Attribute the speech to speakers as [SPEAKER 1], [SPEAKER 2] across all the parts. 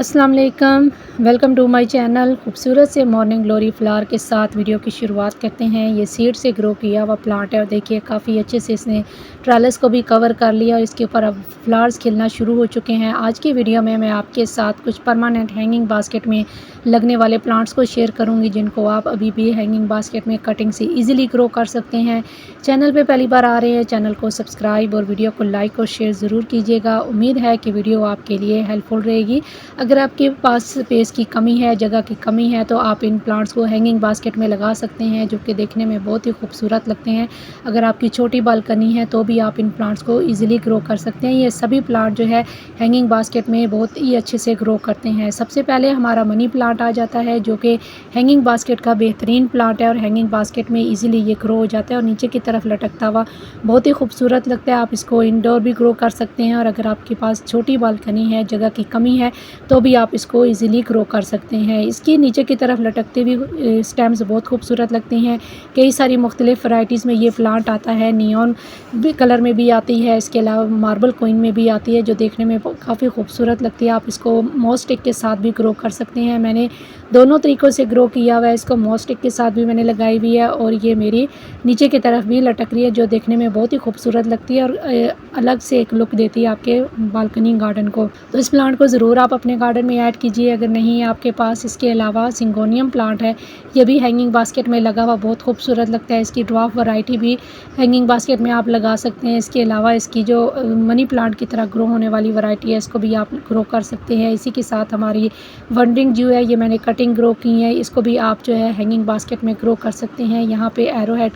[SPEAKER 1] अस्सलाम वालेकुम, welcome to my channel. खूबसूरत से मॉर्निंग ग्लोरी फ्लावर के साथ वीडियो की शुरुआत करते हैं। ये सीड से ग्रो किया हुआ प्लांट है और देखिए काफ़ी अच्छे से इसने ट्रेलस को भी कवर कर लिया और इसके ऊपर अब फ्लावर्स खिलना शुरू हो चुके हैं। आज की वीडियो में मैं आपके साथ कुछ परमानेंट हैंगिंग बास्केट में लगने वाले प्लांट्स को शेयर करूँगी, जिनको आप अभी भी हैंगिंग बास्केट में कटिंग से ईजिली ग्रो कर सकते हैं। चैनल पर पहली बार आ रहे हैं, चैनल को सब्सक्राइब और वीडियो को लाइक और शेयर ज़रूर कीजिएगा। उम्मीद है कि वीडियो आपके लिए हेल्पफुल रहेगी। अगर आपके पास स्पेस की कमी है, जगह की कमी है, तो आप इन प्लांट्स को हैंगिंग बास्केट में लगा सकते हैं, जो कि देखने में बहुत ही खूबसूरत लगते हैं। अगर आपकी छोटी बालकनी है तो भी आप इन प्लांट्स को इजीली ग्रो कर सकते हैं। ये सभी प्लांट जो है हैंगिंग बास्केट में बहुत ही अच्छे से ग्रो करते हैं। सबसे पहले हमारा मनी प्लांट आ जाता है, जो कि हैंगिंग बास्केट का बेहतरीन प्लांट है और हैंगिंग बास्केट में ईजिली ये ग्रो हो जाता है और नीचे की तरफ लटकता हुआ बहुत ही खूबसूरत लगता है। आप इसको इंडोर भी ग्रो कर सकते हैं और अगर आपके पास छोटी बालकनी है, जगह की कमी है, तो भी आप इसको इजीली ग्रो कर सकते हैं। इसकी नीचे की तरफ लटकते हुए स्टेम्स बहुत खूबसूरत लगते हैं। कई सारी मुख्तलिफ वैरायटीज़ में ये प्लांट आता है। नियॉन भी कलर में भी आती है, इसके अलावा मार्बल क्वीन में भी आती है, जो देखने में काफ़ी खूबसूरत लगती है। आप इसको मॉस-स्टिक के साथ भी ग्रो कर सकते हैं। मैंने दोनों तरीक़ों से ग्रो किया हुआ है। इसको मॉस-स्टिक के साथ भी मैंने लगाई हुई है और ये मेरी नीचे की तरफ भी लटक रही है, जो देखने में बहुत ही खूबसूरत लगती है और अलग से एक लुक देती है आपके बालकनी गार्डन को। तो इस प्लांट को ज़रूर आप अपने गार्डन में ऐड कीजिए अगर नहीं है आपके पास। इसके अलावा सिंगोनियम प्लांट है, ये भी हैंगिंग बास्केट में लगा हुआ बहुत खूबसूरत लगता है। इसकी ड्वार्फ वैरायटी भी हैंगिंग बास्केट में आप लगा सकते हैं। इसके अलावा इसकी जो मनी प्लांट की तरह ग्रो होने वाली वैरायटी है, इसको भी आप ग्रो कर सकते हैं। इसी के साथ हमारी वंडरिंग जो है, ये मैंने कटिंग ग्रो की है, इसको भी आप जो है हैंगिंग बास्केट में ग्रो कर सकते हैं। यहाँ पे एरोहेड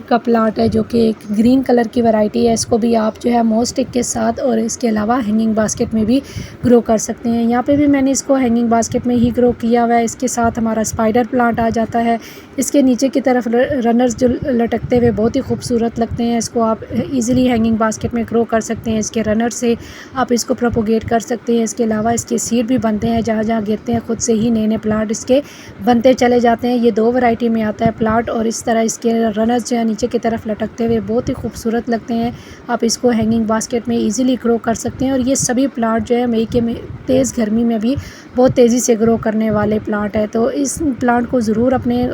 [SPEAKER 1] का प्लांट है, जो कि एक ग्रीन कलर की वैरायटी है, इसको भी आप जो है मॉस-स्टिक के साथ और इसके अलावा हैंगिंग बास्केट में भी ग्रो कर सकते हैं। यहाँ पे भी मैंने इसको हैंगिंग बास्केट में ही ग्रो किया हुआ है। इसके साथ हमारा स्पाइडर प्लांट आ जाता है। इसके नीचे की तरफ रनर्स जो लटकते हुए बहुत ही खूबसूरत लगते हैं। इसको आप ईजिली हैंगिंग बास्केट में ग्रो कर सकते हैं। इसके रनर से आप इसको प्रोपोगेट कर सकते हैं। इसके अलावा इसके सीड भी बनते हैं, जहाँ जहाँ गिरते हैं खुद से ही नए नए प्लांट इसके बनते चले जाते हैं। ये दो वैरायटी में आता है प्लांट और इस तरह इसके रनर्स जो है नीचे की तरफ लटकते हुए बहुत ही खूबसूरत लगते हैं। आप इसको हैंगिंग बास्केट में इजीली ग्रो कर सकते हैं और ये सभी प्लांट जो है मई के में तेज़ गर्मी में भी बहुत तेज़ी से ग्रो करने वाले प्लांट है। तो इस प्लांट को ज़रूर अपने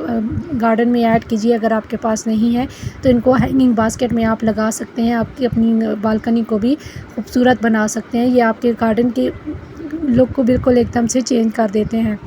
[SPEAKER 1] गार्डन में ऐड कीजिए। अगर आपके पास नहीं है तो इनको हैंगिंग बास्केट में आप लगा सकते हैं। आपकी अपनी बालकनी को भी खूबसूरत बना सकते हैं। ये आपके गार्डन के लुक को बिल्कुल एकदम से चेंज कर देते हैं।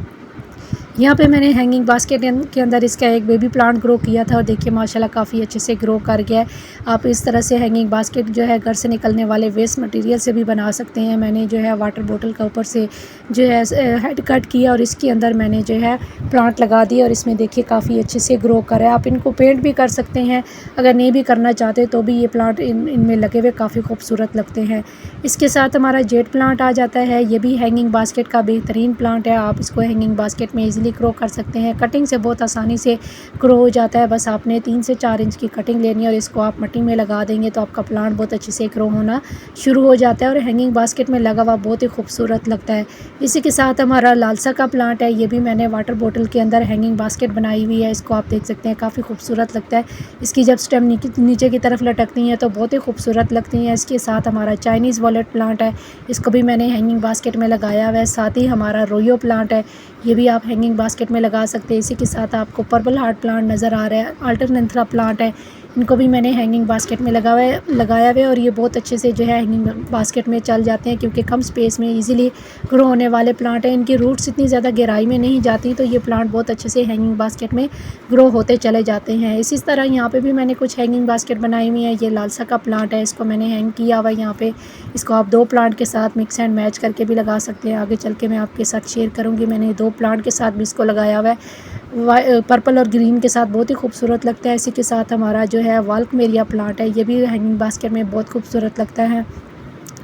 [SPEAKER 1] यहाँ पे मैंने हैंगिंग बास्केट के अंदर इसका एक बेबी प्लांट ग्रो किया था और देखिए माशाल्लाह काफ़ी अच्छे से ग्रो कर गया है। आप इस तरह से हैंगिंग बास्केट जो है घर से निकलने वाले वेस्ट मटेरियल से भी बना सकते हैं। मैंने जो है वाटर बोतल का ऊपर से जो है हेड कट किया और इसके अंदर मैंने जो है प्लांट लगा दिया और इसमें देखिए काफ़ी अच्छे से ग्रो कर है। आप इनको पेंट भी कर सकते हैं, अगर नहीं भी करना चाहते तो भी ये प्लांट इनमें लगे हुए काफ़ी खूबसूरत लगते हैं। इसके साथ हमारा जेट प्लांट आ जाता है। ये भी हैंगिंग बास्केट का बेहतरीन प्लांट है। आप इसको हैंगिंग बास्केट में ईजिली ग्रो कर सकते हैं। कटिंग से बहुत आसानी से ग्रो हो जाता है। बस आपने 3 से 4 इंच की कटिंग लेनी है और इसको आप मिट्टी में लगा देंगे तो आपका प्लांट बहुत अच्छे से ग्रो होना शुरू हो जाता है और हैंगिंग बास्केट में लगा हुआ बहुत ही खूबसूरत लगता है। इसी के साथ हमारा लालसा का प्लांट है। ये भी मैंने वाटर बोतल के अंदर हैंगिंग बास्केट बनाई हुई है। इसको आप देख सकते हैं, काफ़ी खूबसूरत लगता है। इसकी जब स्टेम नीचे की तरफ लटकती हैं तो बहुत ही खूबसूरत लगती हैं। इसके साथ हमारा चाइनीज़ वॉलेट प्लांट है, इसको भी मैंने हैंगिंग बास्केट में लगाया हुआ है। साथ ही हमारा रोयो प्लांट है, ये भी आप हैंगिंग बास्केट में लगा सकते हैं। इसी के साथ आपको पर्पल हार्ट प्लांट नज़र आ रहा है, अल्टरनेंथरा प्लांट है, इनको भी मैंने हैंगिंग बास्केट में लगाया हुआ है और ये बहुत अच्छे से जो है हैंगिंग बास्केट में चल जाते हैं, क्योंकि कम स्पेस में इजीली ग्रो होने वाले प्लांट हैं। इनकी रूट्स इतनी ज़्यादा गहराई में नहीं जाती, तो ये प्लांट बहुत अच्छे से हैंगिंग बास्केट में ग्रो होते चले जाते हैं। इसी तरह यहाँ पे भी मैंने कुछ हैंगिंग बास्केट बनाई हुई है। ये लालसा का प्लांट है, इसको मैंने हैंग किया हुआ है यहाँ पे। इसको आप 2 प्लांट के साथ मिक्स एंड मैच करके भी लगा सकते हैं। आगे चल के मैं आपके साथ शेयर करूँगी। मैंने 2 प्लांट के साथ भी इसको लगाया हुआ है, पर्पल और ग्रीन के साथ बहुत ही खूबसूरत लगता है। इसी के साथ हमारा जो है वाल्कमेरिया प्लांट है, ये भी हैंगिंग बास्केट में बहुत खूबसूरत लगता है।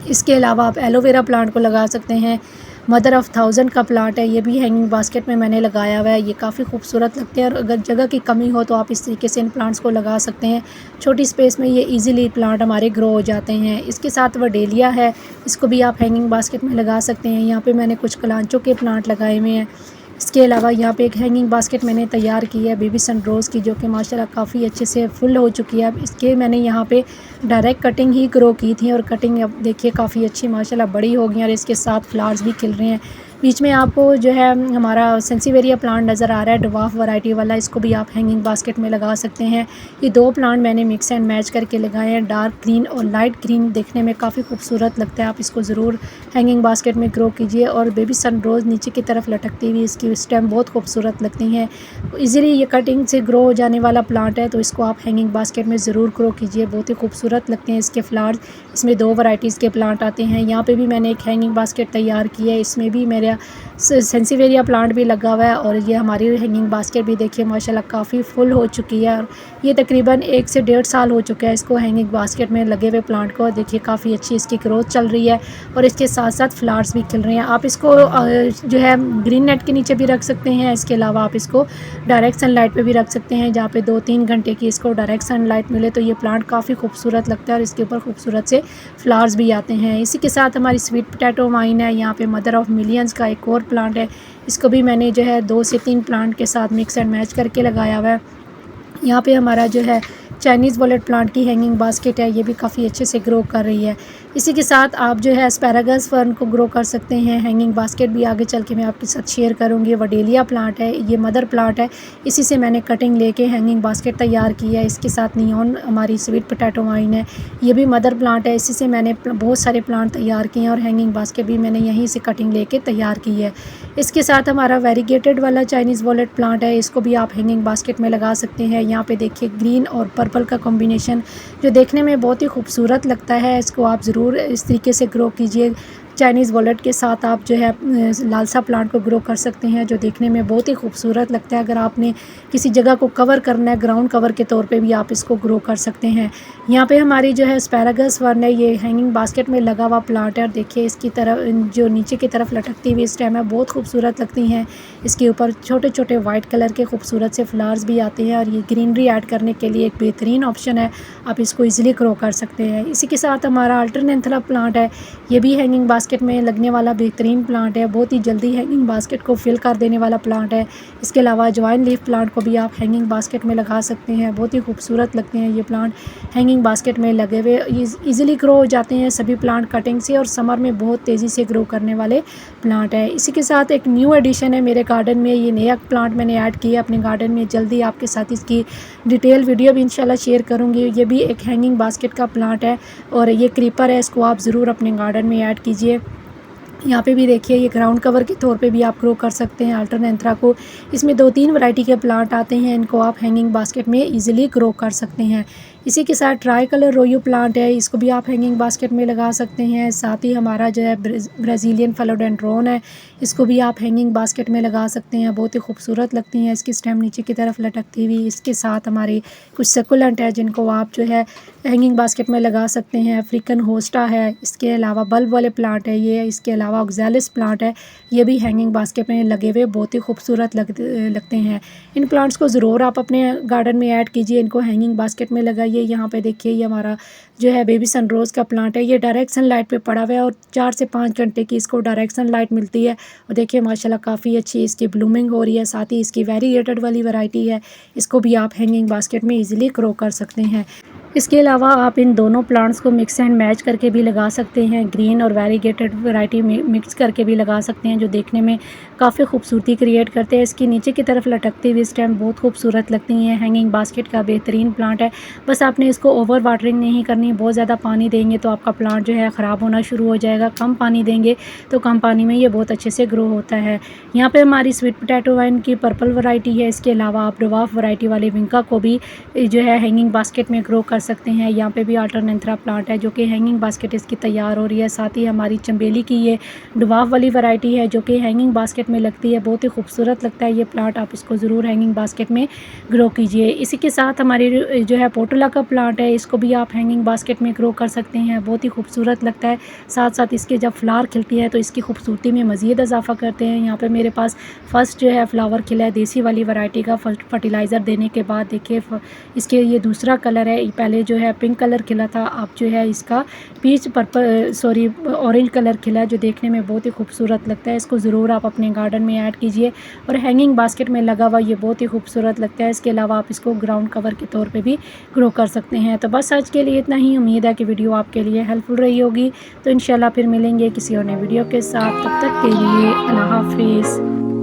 [SPEAKER 1] इसके अलावा आप एलोवेरा प्लांट को लगा सकते हैं। मदर ऑफ़ थाउजेंड का प्लांट है, ये भी हैंगिंग बास्केट में मैंने लगाया हुआ है। ये काफ़ी खूबसूरत लगते हैं और अगर जगह की कमी हो तो आप इस तरीके से इन प्लांट्स को लगा सकते हैं। छोटी स्पेस में ये इजीली प्लांट हमारे ग्रो हो जाते हैं। इसके साथ वडेलिया है, इसको भी आप हैंगिंग बास्केट में लगा सकते हैं। यहाँ पे मैंने कुछ कलांचों के प्लांट लगाए हुए हैं। इसके अलावा यहाँ पे एक हैंगिंग बास्केट मैंने तैयार की है बेबी सनरोज़ की, जो कि माशाल्लाह काफ़ी अच्छे से फुल हो चुकी है। अब इसके मैंने यहाँ पे डायरेक्ट कटिंग ही ग्रो की थी और कटिंग अब देखिए काफ़ी अच्छी माशाल्लाह बड़ी हो गई और इसके साथ फ्लावर्स भी खिल रहे हैं। बीच में आपको जो है हमारा सेंसिवेरिया प्लांट नज़र आ रहा है, ड्वार्फ वैरायटी वाला, इसको भी आप हैंगिंग बास्केट में लगा सकते हैं। ये 2 प्लांट मैंने मिक्स एंड मैच करके लगाए हैं, डार्क ग्रीन और लाइट ग्रीन, देखने में काफ़ी खूबसूरत लगता है। आप इसको ज़रूर हैंगिंग बास्केट में ग्रो कीजिए। और बेबी सन रोज़ नीचे की तरफ लटकती हुई इसकी स्टेम बहुत खूबसूरत लगती हैं। ईज़िली ये कटिंग से ग्रो हो जाने वाला प्लांट है, तो इसको आप हैंगिंग बास्केट में ज़रूर ग्रो कीजिए, बहुत ही खूबसूरत लगते हैं इसके फ्लावर्स। इसमें 2 वैराइटीज़ के प्लांट आते हैं। यहाँ पे भी मैंने एक हैंगिंग बास्केट तैयार की है, इसमें भी मेरा सेंसिवेरिया प्लांट भी लगा हुआ है। और ये हमारी हैंगिंग बास्केट भी देखिए माशाल्लाह काफ़ी फुल हो चुकी है। और ये तकरीबन 1 से 1.5 साल हो चुका है इसको हैंगिंग बास्केट में लगे हुए प्लांट को। देखिए काफ़ी अच्छी इसकी ग्रोथ चल रही है और इसके साथ साथ फ्लावर्स भी खिल रहे हैं। आप इसको जो है ग्रीन नेट के नीचे भी रख सकते हैं। इसके अलावा आप इसको डायरेक्ट सनलाइट पे भी रख सकते हैं, जहाँ पे 2-3 घंटे की इसको डायरेक्ट सनलाइट मिले तो ये प्लांट काफ़ी खूबसूरत लगता है और इसके ऊपर खूबसूरत से फ्लावर्स भी आते हैं। इसी के साथ हमारी स्वीट पोटैटो वाइन है, यहाँ पे मदर ऑफ मिलियंस का एक और प्लांट है, इसको भी मैंने जो है 2 से 3 प्लांट के साथ मिक्स एंड मैच करके लगाया हुआ है। यहाँ पे हमारा जो है चाइनीज़ वॉलेट प्लांट की हैंगिंग बास्केट है, ये भी काफ़ी अच्छे से ग्रो कर रही है। इसी के साथ आप जो है एस्पैरागस फर्न को ग्रो कर सकते हैं। हैंगिंग बास्केट भी आगे चल के मैं आपके साथ शेयर करूँगी। वडेलिया प्लांट है, ये मदर प्लांट है, इसी से मैंने कटिंग लेके हैंगिंग बास्केट तैयार की है। इसके साथ नियॉन हमारी स्वीट पोटैटो वाइन है, ये भी मदर प्लांट है, इसी से मैंने बहुत सारे प्लांट तैयार किए हैं और हैंगिंग बास्केट भी मैंने यहीं से कटिंग लेके तैयार की है। इसके साथ हमारा वेरीगेटेड वाला चाइनीज़ वॉलेट प्लांट है, इसको भी आप हैंगिंग बास्केट में लगा सकते हैं। यहाँ पे देखिए ग्रीन और पर्पल का कॉम्बिनेशन जो देखने में बहुत ही खूबसूरत लगता है, इसको आप ज़रूर इस तरीके से ग्रो कीजिए। चाइनीज़ वॉलेट के साथ आप जो है लालसा प्लांट को ग्रो कर सकते हैं, जो देखने में बहुत ही खूबसूरत लगता है। अगर आपने किसी जगह को कवर करना है, ग्राउंड कवर के तौर पे भी आप इसको ग्रो कर सकते हैं। यहाँ पे हमारी जो है एस्पैरागस फर्न है, ये हैंगिंग बास्केट में लगा हुआ प्लांट है और देखिए इसकी तरफ जो नीचे की तरफ लटकती हुई स्टेम है बहुत खूबसूरत लगती हैं। इसके ऊपर छोटे छोटे वाइट कलर के खूबसूरत से फ्लावर्स भी आते हैं और ये ग्रीनरी ऐड करने के लिए एक बेहतरीन ऑप्शन है, आप इसको ईजिली ग्रो कर सकते हैं। इसी के साथ हमारा अल्टरनेंथला प्लांट है, ये भी हैंगिंग बास्केट में लगने वाला बेहतरीन प्लांट है, बहुत ही जल्दी हैंगिंग बास्केट को फिल कर देने वाला प्लांट है। इसके अलावा जवाइन लीफ प्लांट को भी आप हैंगिंग बास्केट में लगा सकते हैं, बहुत ही खूबसूरत लगते हैं ये प्लांट हैंगिंग बास्केट में लगे हुए, ईजिली ग्रो हो जाते हैं सभी प्लांट कटिंग से और समर में बहुत तेज़ी से ग्रो करने वाले प्लांट है। इसी के साथ एक न्यू एडिशन है मेरे गार्डन में, ये नया प्लांट मैंने ऐड किया अपने गार्डन में, जल्दी आपके साथ इसकी डिटेल वीडियो भी इंशाल्लाह शेयर करूँगी। ये भी एक हैंगिंग बास्केट का प्लांट है और ये क्रीपर है, इसको आप ज़रूर अपने गार्डन में ऐड कीजिए। यहाँ पे भी देखिए ये ग्राउंड कवर के तौर पे भी आप ग्रो कर सकते हैं अल्टरनेंथ्रा को। इसमें 2-3 वैरायटी के प्लांट आते हैं, इनको आप हैंगिंग बास्केट में इजीली ग्रो कर सकते हैं। इसी के साथ ट्राई कलर रोयू प्लांट है, इसको भी आप हैंगिंग बास्केट में लगा सकते हैं। साथ ही हमारा जो है ब्राज़ीलियन फिलोडेंड्रोन है, इसको भी आप हैंगिंग बास्केट में लगा सकते हैं, बहुत ही खूबसूरत लगती हैं इसकी स्टेम नीचे की तरफ लटकती हुई। इसके साथ हमारी कुछ सकुलेंट है जिनको आप जो है हैंगिंग बास्केट में लगा सकते हैं। अफ्रीकन होस्टा है, इसके अलावा बल्ब वाले प्लांट है ये, इसके अलावा ऑक्सैलिस प्लांट है, ये भी हैंगिंग बास्केट में लगे हुए बहुत ही खूबसूरत लगते हैं। इन प्लांट्स को ज़रूर आप अपने गार्डन में ऐड कीजिए, इनको हैंगिंग बास्केट में लगाइए। यहाँ पे देखिए ये हमारा जो है बेबी सनरोज़ का प्लांट है, ये डायरेक्ट सनलाइट पे पड़ा हुआ है और 4 से 5 घंटे की इसको डायरेक्ट सनलाइट मिलती है और देखिए माशाल्लाह काफ़ी अच्छी इसकी ब्लूमिंग हो रही है। साथ ही इसकी वेरीगेटेड वाली वैरायटी है, इसको भी आप हैंगिंग बास्केट में ईजिली ग्रो कर सकते हैं। इसके अलावा आप इन दोनों प्लांट्स को मिक्स एंड मैच करके भी लगा सकते हैं, ग्रीन और वेरीगेटेड वैरायटी मिक्स करके भी लगा सकते हैं, जो देखने में काफ़ी खूबसूरती क्रिएट करते हैं। इसकी नीचे की तरफ लटकती हुई स्टेम बहुत खूबसूरत लगती हैं। हैंगिंग बास्केट का बेहतरीन प्लांट है, बस आपने इसको ओवर वाटरिंग नहीं करनी, बहुत ज़्यादा पानी देंगे तो आपका प्लांट जो है ख़राब होना शुरू हो जाएगा, कम पानी देंगे तो कम पानी में ये बहुत अच्छे से ग्रो होता है। यहाँ पर हमारी स्वीट पोटैटो वाइन की पर्पल वैरायटी है, इसके अलावा आप ड्वार्फ वैरायटी वाले विंका को भी जो है हैंगिंग बास्केट में ग्रो कर सकते हैं। यहाँ पे भी अल्टरनेंथ्रा प्लांट है जो कि हैंगिंग बास्केट इसकी तैयार हो रही है। साथ ही हमारी चंबेली की ये ड्वार्फ वाली वैरायटी है जो कि हैंगिंग बास्केट में लगती है, बहुत ही खूबसूरत लगता है ये प्लांट, आप इसको ज़रूर हैंगिंग बास्केट में ग्रो कीजिए। इसी के साथ हमारी जो है पोटोला का प्लांट है, इसको भी आप हैंगिंग बास्केट में ग्रो कर सकते हैं, बहुत ही खूबसूरत लगता है। साथ साथ इसके जब फ्लावर खिलती है तो इसकी खूबसूरती में मज़ीद इजाफा करते हैं। यहाँ पर मेरे पास फर्स्ट जो है फ्लावर खिला है देसी वाली वैरायटी का, फर्टिलाइज़र देने के बाद देखिए इसके ये दूसरा कलर है, पहले पहले जो है पिंक कलर खिला था, अब जो है इसका peach purple sorry orange colour खिला है, जो देखने में बहुत ही खूबसूरत लगता है। इसको ज़रूर आप अपने गार्डन में ऐड कीजिए और हैंगिंग बास्केट में लगा हुआ ये बहुत ही खूबसूरत लगता है। इसके अलावा आप इसको ग्राउंड कवर के तौर पे भी ग्रो कर सकते हैं। तो बस आज के लिए इतना ही। उम्मीद है कि वीडियो आपके लिए हेल्पफुल रही होगी। तो इंशाल्लाह फिर मिलेंगे किसी और नए वीडियो के साथ। तब तक के लिए अल्लाह हाफिज़।